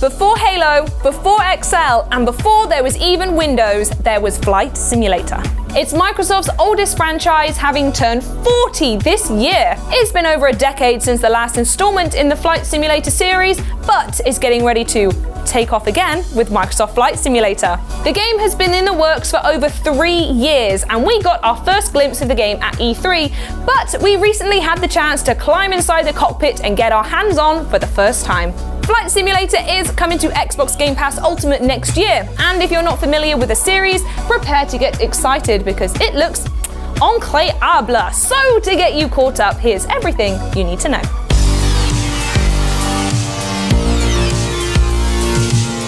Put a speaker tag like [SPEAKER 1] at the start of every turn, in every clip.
[SPEAKER 1] Before Halo, before Excel, and before there was even Windows, there was Flight Simulator. It's Microsoft's oldest franchise, having turned 40 this year. It's been over a decade since the last installment in the Flight Simulator series, but is getting ready to take off again with Microsoft Flight Simulator. The game has been in the works for over 3 years, and we got our first glimpse of the game at E3, but we recently had the chance to climb inside the cockpit and get our hands on for the first time. Flight Simulator is coming to Xbox Game Pass Ultimate next year, and if you're not familiar with the series, prepare to get excited because it looks incroyable. So to get you caught up, here's everything you need to know.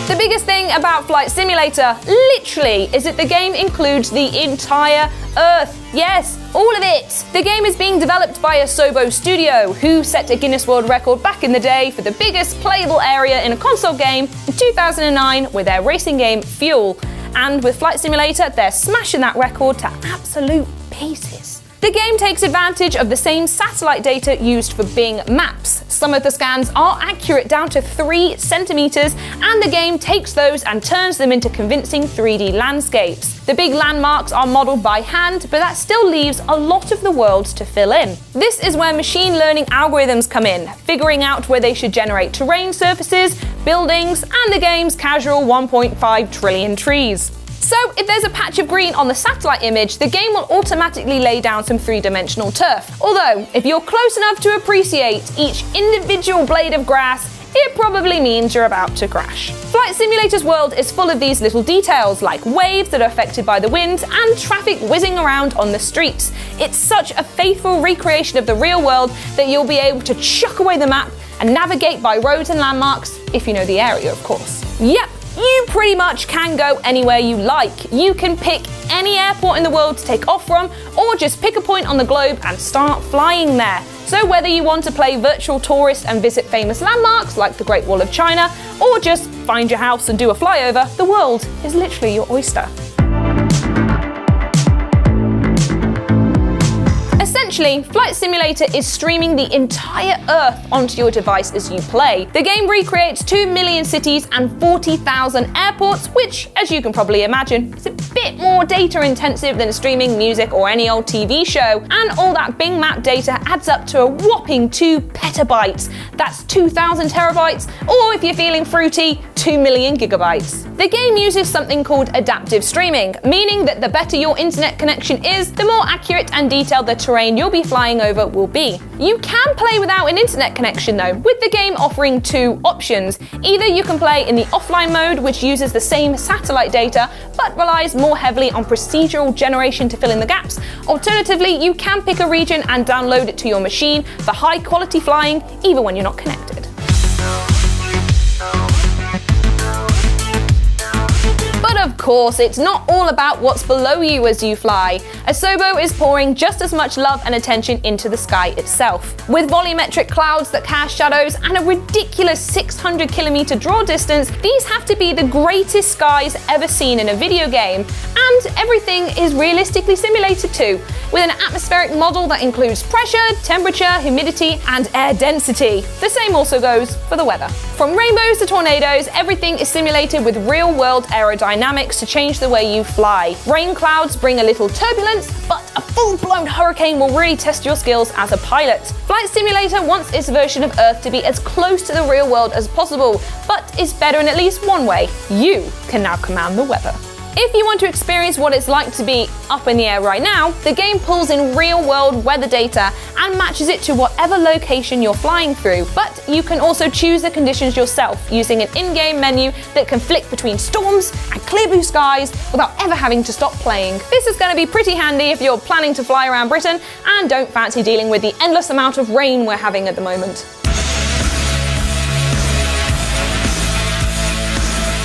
[SPEAKER 1] The biggest thing about Flight Simulator, literally, is that the game includes the entire Earth. Yes, all of it. The game is being developed by Asobo Studio, who set a Guinness World Record back in the day for the biggest playable area in a console game in 2009 with their racing game Fuel. And with Flight Simulator, they're smashing that record to absolute pieces. The game takes advantage of the same satellite data used for Bing Maps. Some of the scans are accurate down to 3 centimeters, and the game takes those and turns them into convincing 3D landscapes. The big landmarks are modeled by hand, but that still leaves a lot of the world to fill in. This is where machine learning algorithms come in, figuring out where they should generate terrain surfaces, buildings, and the game's casual 1.5 trillion trees. So if there's a patch of green on the satellite image, the game will automatically lay down some 3-dimensional turf. Although, if you're close enough to appreciate each individual blade of grass, it probably means you're about to crash. Flight Simulator's world is full of these little details, like waves that are affected by the wind and traffic whizzing around on the streets. It's such a faithful recreation of the real world that you'll be able to chuck away the map and navigate by roads and landmarks, if you know the area, of course. Yep. You pretty much can go anywhere you like. You can pick any airport in the world to take off from, or just pick a point on the globe and start flying there. So whether you want to play virtual tourist and visit famous landmarks like the Great Wall of China, or just find your house and do a flyover, the world is literally your oyster. Essentially, Flight Simulator is streaming the entire Earth onto your device as you play. The game recreates 2 million cities and 40,000 airports, which, as you can probably imagine, is a bit more data intensive than streaming music or any old TV show. And all that Bing Map data adds up to a whopping 2 petabytes. That's 2,000 terabytes, or if you're feeling fruity, 2 million gigabytes. The game uses something called adaptive streaming, meaning that the better your internet connection is, the more accurate and detailed the terrain you'll be flying over will be. You can play without an internet connection though, with the game offering 2 options. Either you can play in the offline mode, which uses the same satellite data, but relies more heavily on procedural generation to fill in the gaps. Alternatively, you can pick a region and download it to your machine for high quality flying, even when you're not connected. But of course, it's not all about what's below you as you fly. Asobo is pouring just as much love and attention into the sky itself. With volumetric clouds that cast shadows and a ridiculous 600 kilometer draw distance, these have to be the greatest skies ever seen in a video game. And everything is realistically simulated too, with an atmospheric model that includes pressure, temperature, humidity, and air density. The same also goes for the weather. From rainbows to tornadoes, everything is simulated with real-world aerodynamics to change the way you fly. Rain clouds bring a little turbulence, but a full-blown hurricane will really test your skills as a pilot. Flight Simulator wants its version of Earth to be as close to the real world as possible, but is better in at least one way. You can now command the weather. If you want to experience what it's like to be up in the air right now, the game pulls in real-world weather data and matches it to whatever location you're flying through. But you can also choose the conditions yourself using an in-game menu that can flick between storms and clear blue skies without ever having to stop playing. This is going to be pretty handy if you're planning to fly around Britain and don't fancy dealing with the endless amount of rain we're having at the moment.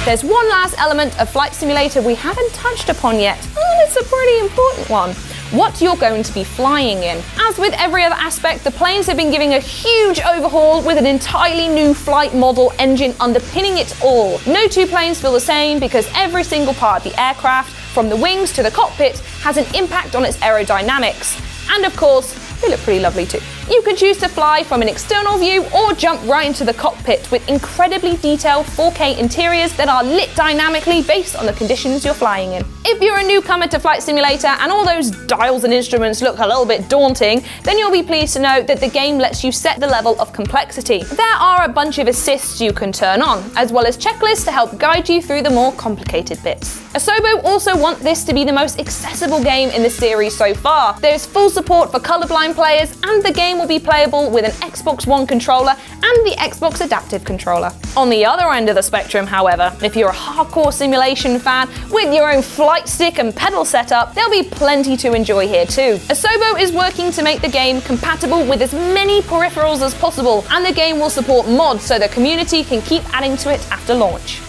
[SPEAKER 1] There's one last element of Flight Simulator we haven't touched upon yet, and it's a pretty important one. What you're going to be flying in. As with every other aspect, the planes have been giving a huge overhaul with an entirely new flight model engine underpinning it all. No 2 planes feel the same because every single part of the aircraft, from the wings to the cockpit, has an impact on its aerodynamics. And of course, they look pretty lovely too. You can choose to fly from an external view or jump right into the cockpit with incredibly detailed 4K interiors that are lit dynamically based on the conditions you're flying in. If you're a newcomer to Flight Simulator and all those dials and instruments look a little bit daunting, then you'll be pleased to know that the game lets you set the level of complexity. There are a bunch of assists you can turn on, as well as checklists to help guide you through the more complicated bits. Asobo also want this to be the most accessible game in the series so far. There's full support for colorblind players, and the game will be playable with an Xbox One controller and the Xbox Adaptive Controller. On the other end of the spectrum, however, if you're a hardcore simulation fan with your own flight stick and pedal setup, there'll be plenty to enjoy here too. Asobo is working to make the game compatible with as many peripherals as possible, and the game will support mods so the community can keep adding to it after launch.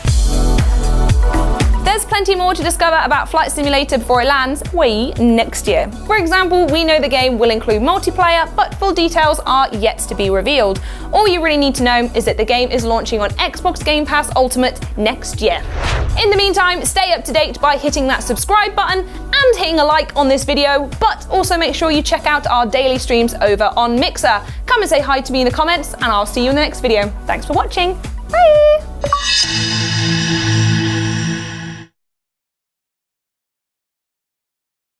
[SPEAKER 1] There's plenty more to discover about Flight Simulator before it lands way next year. For example, we know the game will include multiplayer, but full details are yet to be revealed. All you really need to know is that the game is launching on Xbox Game Pass Ultimate next year. In the meantime, stay up to date by hitting that subscribe button and hitting a like on this video, but also make sure you check out our daily streams over on Mixer. Come and say hi to me in the comments, and I'll see you in the next video. Thanks for watching. Bye!